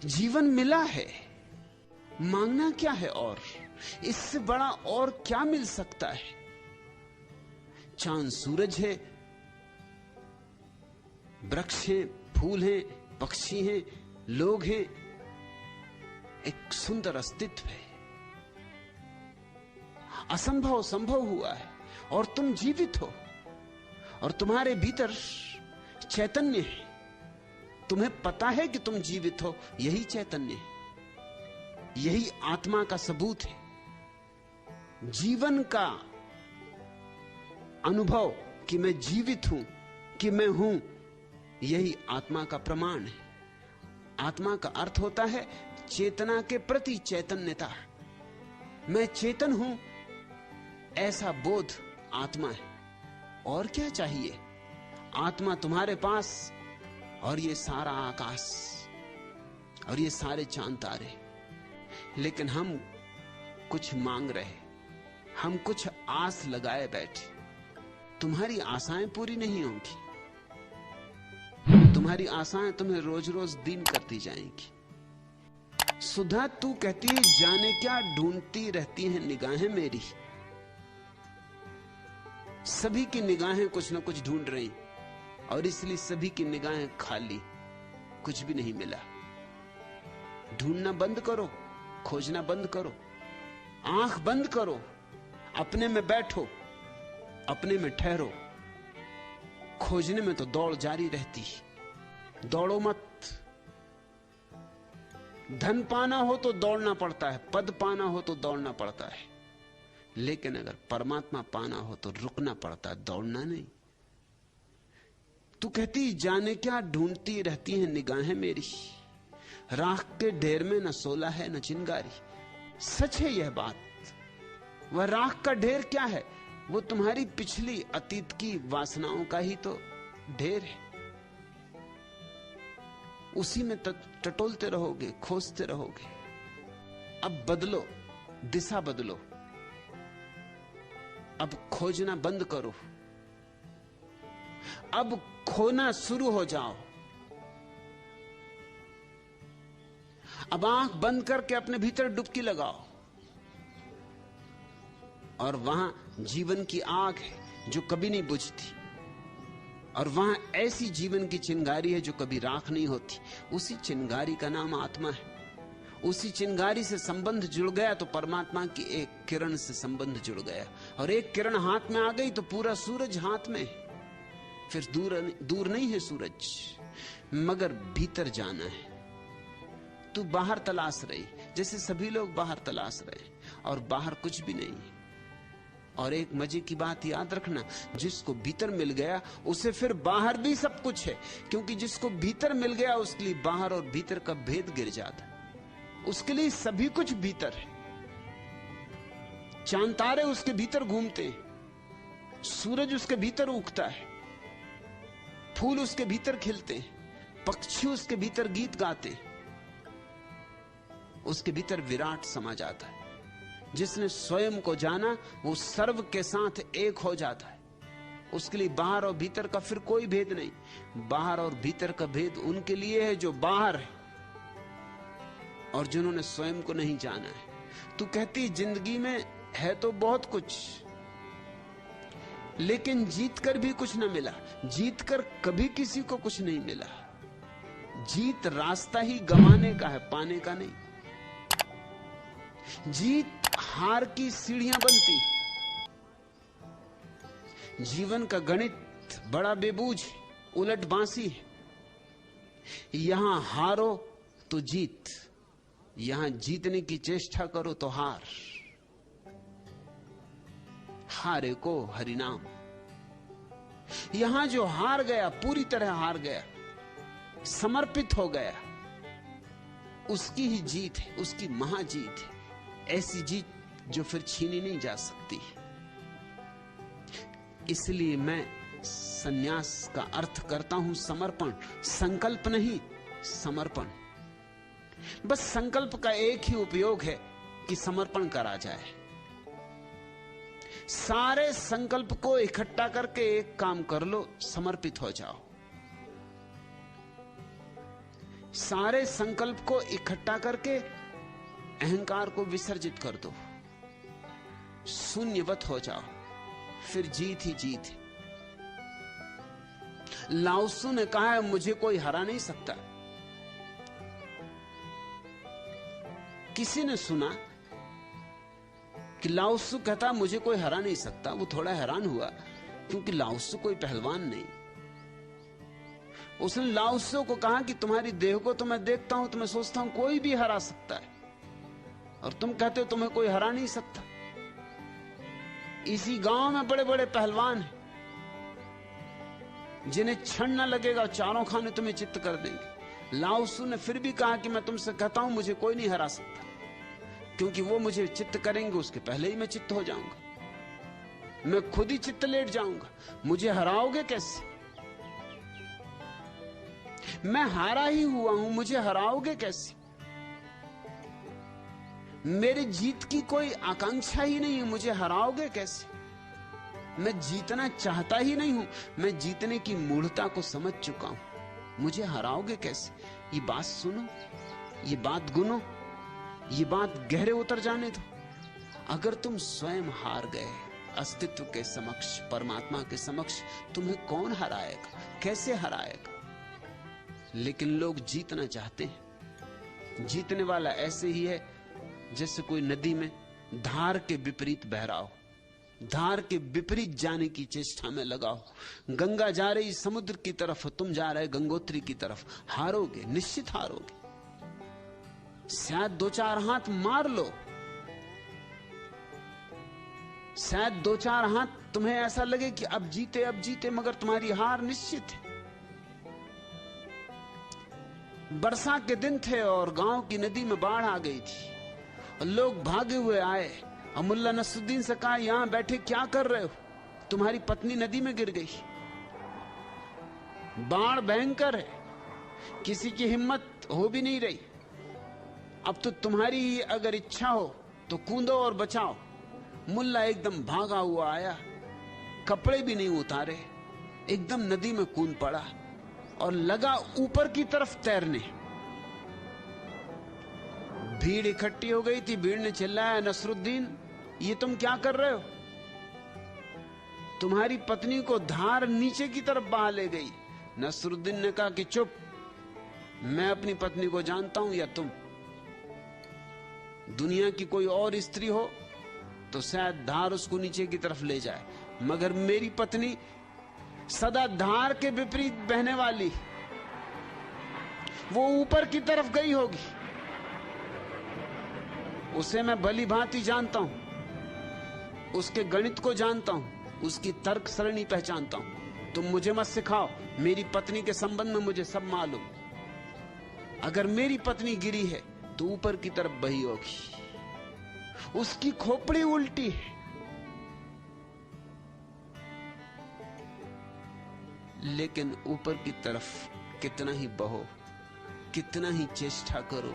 जीवन मिला है, मांगना क्या है? और इससे बड़ा और क्या मिल सकता है? चांद सूरज है, वृक्ष हैं, फूल हैं, पक्षी हैं, लोग हैं, एक सुंदर अस्तित्व है। असंभव संभव हुआ है और तुम जीवित हो, और तुम्हारे भीतर चैतन्य है। तुम्हें पता है कि तुम जीवित हो, यही चैतन्य है, यही आत्मा का सबूत है। जीवन का अनुभव कि मैं जीवित हूं, कि मैं हूं, यही आत्मा का प्रमाण है। आत्मा का अर्थ होता है चेतना के प्रति चैतन्यता। मैं चेतन हूं, ऐसा बोध आत्मा है। और क्या चाहिए? आत्मा तुम्हारे पास, और ये सारा आकाश और ये सारे चांद तारे। लेकिन हम कुछ मांग रहे, हम कुछ आस लगाए बैठे। तुम्हारी आशाएं पूरी नहीं होंगी, तुम्हारी आशाएं तुम्हें रोज रोज दीन करती जाएंगी। सुधा तू कहती है जाने क्या ढूंढती रहती हैं निगाहें मेरी। सभी की निगाहें कुछ ना कुछ ढूंढ रही, और इसलिए सभी की निगाहें खाली, कुछ भी नहीं मिला। ढूंढना बंद करो, खोजना बंद करो, आंख बंद करो, अपने में बैठो, अपने में ठहरो। खोजने में तो दौड़ जारी रहती है, दौड़ो मत। धन पाना हो तो दौड़ना पड़ता है, पद पाना हो तो दौड़ना पड़ता है, लेकिन अगर परमात्मा पाना हो तो रुकना पड़ता है, दौड़ना नहीं। तू कहती जाने क्या ढूंढती रहती हैं निगाहें मेरी, राख के ढेर में न सोला है न चिंगारी। सच है यह बात। वह राख का ढेर क्या है? वो तुम्हारी पिछली अतीत की वासनाओं का ही तो ढेर है। उसी में टटोलते रहोगे, खोजते रहोगे। अब बदलो, दिशा बदलो, अब खोजना बंद करो, अब खोना शुरू हो जाओ। अब आंख बंद करके अपने भीतर डुबकी लगाओ, और वहां जीवन की आग है जो कभी नहीं बुझती, और वहां ऐसी जीवन की चिंगारी है जो कभी राख नहीं होती। उसी चिंगारी का नाम आत्मा है। उसी चिंगारी से संबंध जुड़ गया तो परमात्मा की एक किरण से संबंध जुड़ गया, और एक किरण हाथ में आ गई तो पूरा सूरज हाथ में। फिर दूर नहीं है सूरज, मगर भीतर जाना है। तू बाहर तलाश रही, जैसे सभी लोग बाहर तलाश रहे, और बाहर कुछ भी नहीं। और एक मजे की बात याद रखना, जिसको भीतर मिल गया उसे फिर बाहर भी सब कुछ है, क्योंकि जिसको भीतर मिल गया उसके लिए बाहर और भीतर का भेद गिर जाता है। उसके लिए सभी कुछ भीतर है। चांद तारे उसके भीतर घूमते हैं, सूरज उसके भीतर उगता है, फूल उसके भीतर खिलते हैं, पक्षी उसके भीतर गीत गाते हैं। उसके भीतर विराट समा जाता है। जिसने स्वयं को जाना वो सर्व के साथ एक हो जाता है। उसके लिए बाहर और भीतर का फिर कोई भेद नहीं। बाहर और भीतर का भेद उनके लिए है जो बाहर है और जिन्होंने स्वयं को नहीं जाना है। तू कहती जिंदगी में है तो बहुत कुछ, लेकिन जीतकर भी कुछ न मिला। जीतकर कभी किसी को कुछ नहीं मिला। जीत रास्ता ही गंवाने का है, पाने का नहीं। जीत हार की सीढ़ियां बनती। जीवन का गणित बड़ा बेबूझ, उलट बांसी है। यहां हारो तो जीत, यहां जीतने की चेष्टा करो तो हार। हारे को हरिनाम। यहां जो हार गया, पूरी तरह हार गया, समर्पित हो गया, उसकी ही जीत है, उसकी महाजीत है। ऐसी जीत जो फिर छीनी नहीं जा सकती। इसलिए मैं संन्यास का अर्थ करता हूं समर्पण। संकल्प नहीं, समर्पण। बस संकल्प का एक ही उपयोग है कि समर्पण करा जाए। सारे संकल्प को इकट्ठा करके एक काम कर लो, समर्पित हो जाओ। सारे संकल्प को इकट्ठा करके अहंकार को विसर्जित कर दो, शून्यवत हो जाओ, फिर जीत ही जीत है। लाओत्सु ने कहा है मुझे कोई हरा नहीं सकता। किसी ने सुना कि लाओत्सु कहता मुझे कोई हरा नहीं सकता, वो थोड़ा हैरान हुआ, क्योंकि लाओत्सु कोई पहलवान नहीं। उसने लाओत्सु को कहा कि तुम्हारी देह को तो मैं देखता हूं, तो मैं सोचता हूं कोई भी हरा सकता है, और तुम कहते हो तुम्हें कोई हरा नहीं सकता। इसी गांव में बड़े बड़े पहलवान हैं जिन्हें क्षण न लगेगा चारों खाने तुम्हें चित्त कर देंगे। लाओत्सु ने फिर भी कहा कि मैं तुमसे कहता हूं मुझे कोई नहीं हरा सकता, क्योंकि वो मुझे चित्त करेंगे उसके पहले ही मैं चित्त हो जाऊंगा, मैं खुद ही चित्त लेट जाऊंगा। मुझे हराओगे कैसे? मैं हारा ही हुआ हूं, मुझे हराओगे कैसे? मेरे जीत की कोई आकांक्षा ही नहीं है, मुझे हराओगे कैसे? मैं जीतना चाहता ही नहीं हूं, मैं जीतने की मूढ़ता को समझ चुका हूं, मुझे हराओगे कैसे? ये बात सुनो, ये बात गुनो, ये बात गहरे उतर जाने दो। अगर तुम स्वयं हार गए अस्तित्व के समक्ष, परमात्मा के समक्ष, तुम्हें कौन हराएगा, कैसे हराएगा? लेकिन लोग जीतना चाहते हैं। जीतने वाला ऐसे ही है जैसे कोई नदी में धार के विपरीत बह रहा हो, धार के विपरीत जाने की चेष्टा में लगा हो। गंगा जा रही समुद्र की तरफ, तुम जा रहे गंगोत्री की तरफ, हारोगे, निश्चित हारोगे। शायद 2-4 हाथ मार लो, शायद 2-4 हाथ तुम्हें ऐसा लगे कि अब जीते, मगर तुम्हारी हार निश्चित है। बरसा के दिन थे और गांव की नदी में बाढ़ आ गई थी, और लोग भागे हुए आए और मुल्ला नसरुद्दीन से कहा यहां बैठे क्या कर रहे हो, तुम्हारी पत्नी नदी में गिर गई। बाढ़ भयंकर है, किसी की हिम्मत हो भी नहीं रही। अब तो तुम्हारी अगर इच्छा हो तो कूदो और बचाओ। मुल्ला एकदम भागा हुआ आया, कपड़े भी नहीं उतारे, एकदम नदी में कूद पड़ा और लगा ऊपर की तरफ तैरने। भीड़ इकट्ठी हो गई थी, भीड़ ने चिल्लाया नसरुद्दीन ये तुम क्या कर रहे हो? तुम्हारी पत्नी को धार नीचे की तरफ बहा ले गई। नसरुद्दीन ने कहा कि चुप, मैं अपनी पत्नी को जानता हूं या तुम। दुनिया की कोई और स्त्री हो तो शायद धार उसको नीचे की तरफ ले जाए, मगर मेरी पत्नी सदा धार के विपरीत बहने वाली, वो ऊपर की तरफ गई होगी। उसे मैं भली भांति जानता हूं, उसके गणित को जानता हूं, उसकी तर्क सरणी पहचानता हूं। तुम मुझे मत सिखाओ, मेरी पत्नी के संबंध में मुझे सब मालूम। अगर मेरी पत्नी गिरी है तो ऊपर की तरफ बही होगी, उसकी खोपड़ी उल्टी है। लेकिन ऊपर की तरफ कितना ही बहो, कितना ही चेष्टा करो,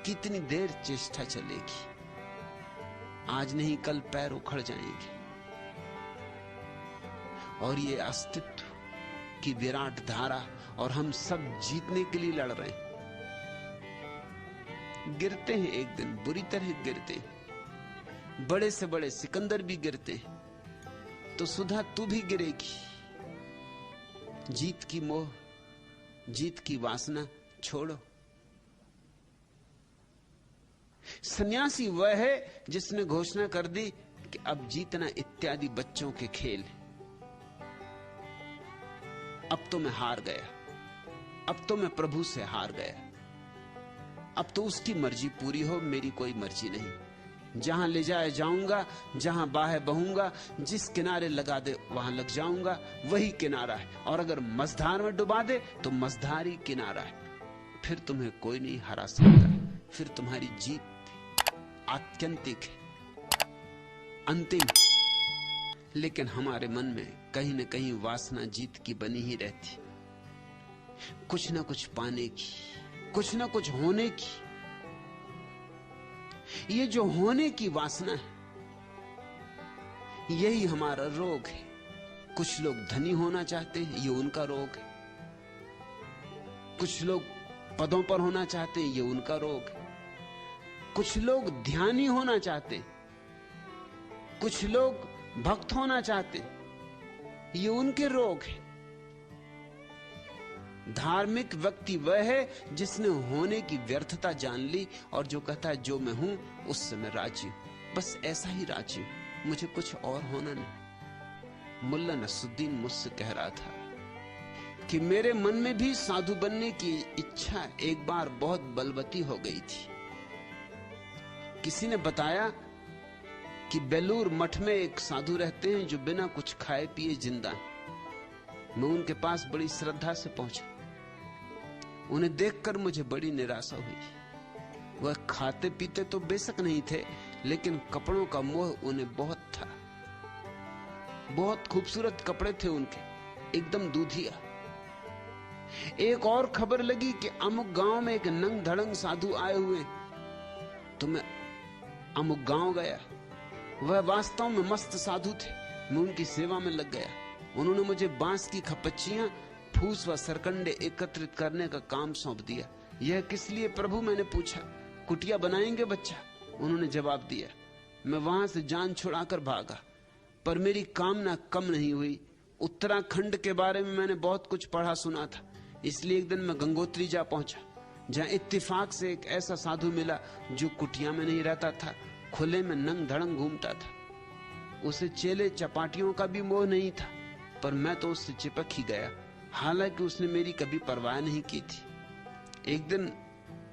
कितनी देर चेष्टा चलेगी? आज नहीं कल पैर उखड़ जाएंगे। और ये अस्तित्व की विराट धारा, और हम सब जीतने के लिए लड़ रहे हैं। गिरते हैं एक दिन, बुरी तरह गिरते हैं, बड़े से बड़े सिकंदर भी गिरते हैं, तो सुधा तू भी गिरेगी। जीत की मोह, जीत की वासना छोड़ो। सन्यासी वह है जिसने घोषणा कर दी कि अब जीतना इत्यादि बच्चों के खेल है। अब तो मैं हार गया, अब तो मैं प्रभु से हार गया, अब तो उसकी मर्जी पूरी हो, मेरी कोई मर्जी नहीं। जहां ले जाए जाऊंगा, जहां बाहे बहूंगा, जिस किनारे लगा दे वहां लग जाऊंगा, वही किनारा है। और अगर मझधार में डुबा दे तो मझधार ही किनारा है। फिर तुम्हें कोई नहीं हरा सकता, फिर तुम्हारी जीत आत्यंतिक है, अंतिम। लेकिन हमारे मन में कहीं न कहीं वासना जीत की बनी ही रहती, कुछ न कुछ पाने की, कुछ न कुछ होने की। ये जो होने की वासना है, यही हमारा रोग है। कुछ लोग धनी होना चाहते हैं, ये उनका रोग है। कुछ लोग पदों पर होना चाहते हैं, ये उनका रोग है। कुछ लोग ध्यानी होना चाहते, कुछ लोग भक्त होना चाहते, ये उनके रोग है। धार्मिक व्यक्ति वह है जिसने होने की व्यर्थता जान ली और जो कहता है जो मैं हूं उससे मैं राजी हूं, बस ऐसा ही राजी हूं, मुझे कुछ और होना नहीं। मुल्ला नसरुद्दीन मुझसे कह रहा था कि मेरे मन में भी साधु बनने की इच्छा एक बार बहुत बलवती हो गई थी। किसी ने बताया कि बेलूर मठ में एक साधु रहते हैं जो बिना कुछ खाए पिए जिंदा हैं। मैं उनके पास बड़ी श्रद्धा से पहुंचा। उन्हें देखकर मुझे बड़ी निराशा हुई। वह खाते पीते तो बेशक नहीं थे, लेकिन कपड़ों का मोह उन्हें बहुत था। बहुत खूबसूरत कपड़े थे उनके, एकदम दूधिया। एक और खबर लगी कि अमुक गांव में एक नंग धड़ंग साधु आए हुए, तो मैं अमुक गांव गया। वह वास्तव में मस्त साधु थे। मैं उनकी सेवा में लग गया। उन्होंने मुझे बांस की खपच्चियां, फूस व सरकंडे एकत्रित करने का काम सौंप दिया। यह किस लिए प्रभु, मैंने पूछा। कुटिया बनाएंगे बच्चा, उन्होंने जवाब दिया। मैं वहां से जान छुड़ाकर भागा, पर मेरी कामना कम नहीं हुई। उत्तराखंड के बारे में मैंने बहुत कुछ पढ़ा सुना था, इसलिए एक दिन मैं गंगोत्री जा पहुंचा, जहां इत्तेफाक से एक ऐसा साधु मिला जो कुटिया में नहीं रहता था, खुले में नंग धड़ंग घूमता था। उसे चेले चपाटियों का भी मोह नहीं था, पर मैं तो उससे चिपक ही गया, हालांकि उसने मेरी कभी परवाह नहीं की थी। एक दिन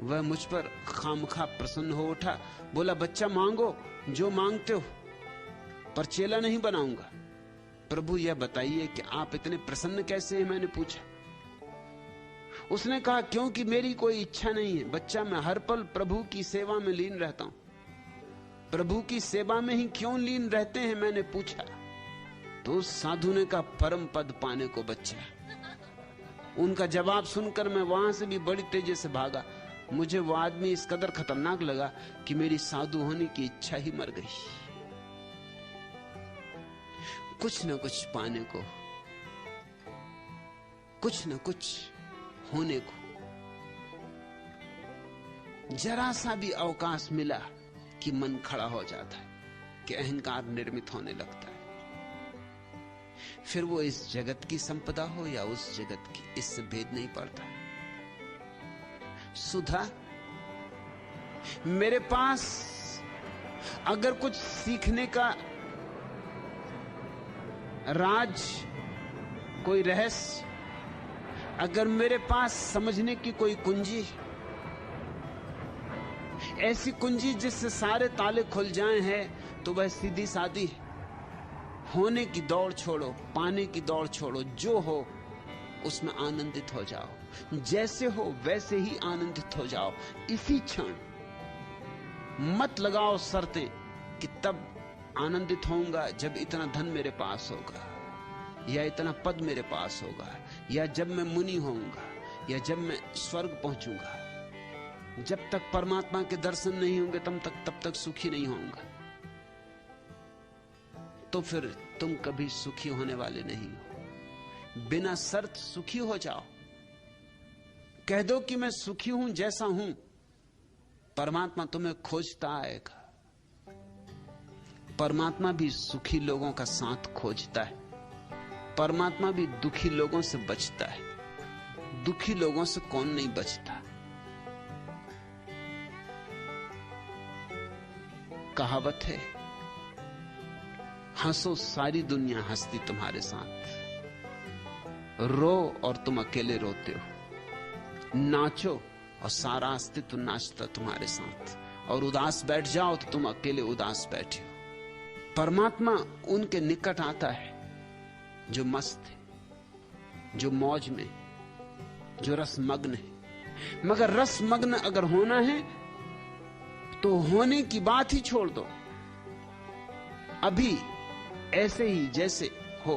वह मुझ पर खामखा प्रसन्न हो उठा, बोला, बच्चा मांगो जो मांगते हो, पर चेला नहीं बनाऊंगा। प्रभु यह बताइए कि आप इतने प्रसन्न कैसे हैं, मैंने पूछा। उसने कहा, क्योंकि मेरी कोई इच्छा नहीं है बच्चा, मैं हर पल प्रभु की सेवा में लीन रहता हूं। प्रभु की सेवा में ही क्यों लीन रहते हैं, मैंने पूछा। तो उस साधु ने कहा, परम पद पाने को बच्चा। उनका जवाब सुनकर मैं वहां से भी बड़ी तेजी से भागा। मुझे वो आदमी इस कदर खतरनाक लगा कि मेरी साधु होने की इच्छा ही मर गई। कुछ न कुछ पाने को, कुछ न कुछ होने को, जरा सा भी अवकाश मिला कि मन खड़ा हो जाता है, कि अहंकार निर्मित होने लगता है। फिर वो इस जगत की संपदा हो या उस जगत की, इससे भेद नहीं पड़ता। सुधा, मेरे पास अगर कुछ सीखने का राज, कोई रहस्य, अगर मेरे पास समझने की कोई कुंजी, ऐसी कुंजी जिससे सारे ताले खुल जाएं है, तो वह सीधी सादी है। होने की दौड़ छोड़ो, पाने की दौड़ छोड़ो, जो हो उसमें आनंदित हो जाओ। जैसे हो वैसे ही आनंदित हो जाओ इसी क्षण। मत लगाओ शर्तें कि तब आनंदित होऊंगा जब इतना धन मेरे पास होगा, या इतना पद मेरे पास होगा, या जब मैं मुनि होऊंगा, या जब मैं स्वर्ग पहुंचूंगा। जब तक परमात्मा के दर्शन नहीं होंगे तब तक सुखी नहीं होऊंगा। तो फिर तुम कभी सुखी होने वाले नहीं हो। बिना शर्त सुखी हो जाओ। कह दो कि मैं सुखी हूं जैसा हूं, परमात्मा तुम्हें खोजता आएगा। परमात्मा भी सुखी लोगों का साथ खोजता है। परमात्मा भी दुखी लोगों से बचता है। दुखी लोगों से कौन नहीं बचता। कहावत है, हंसो सारी दुनिया हंसती तुम्हारे साथ, रो और तुम अकेले रोते हो। नाचो और सारा अस्तित्व नाचता तुम्हारे साथ, और उदास बैठ जाओ तो तुम अकेले उदास बैठे हो। परमात्मा उनके निकट आता है जो मस्त है, जो मौज में, जो रसमग्न है। मगर रसमग्न अगर होना है तो होने की बात ही छोड़ दो। अभी ऐसे ही जैसे हो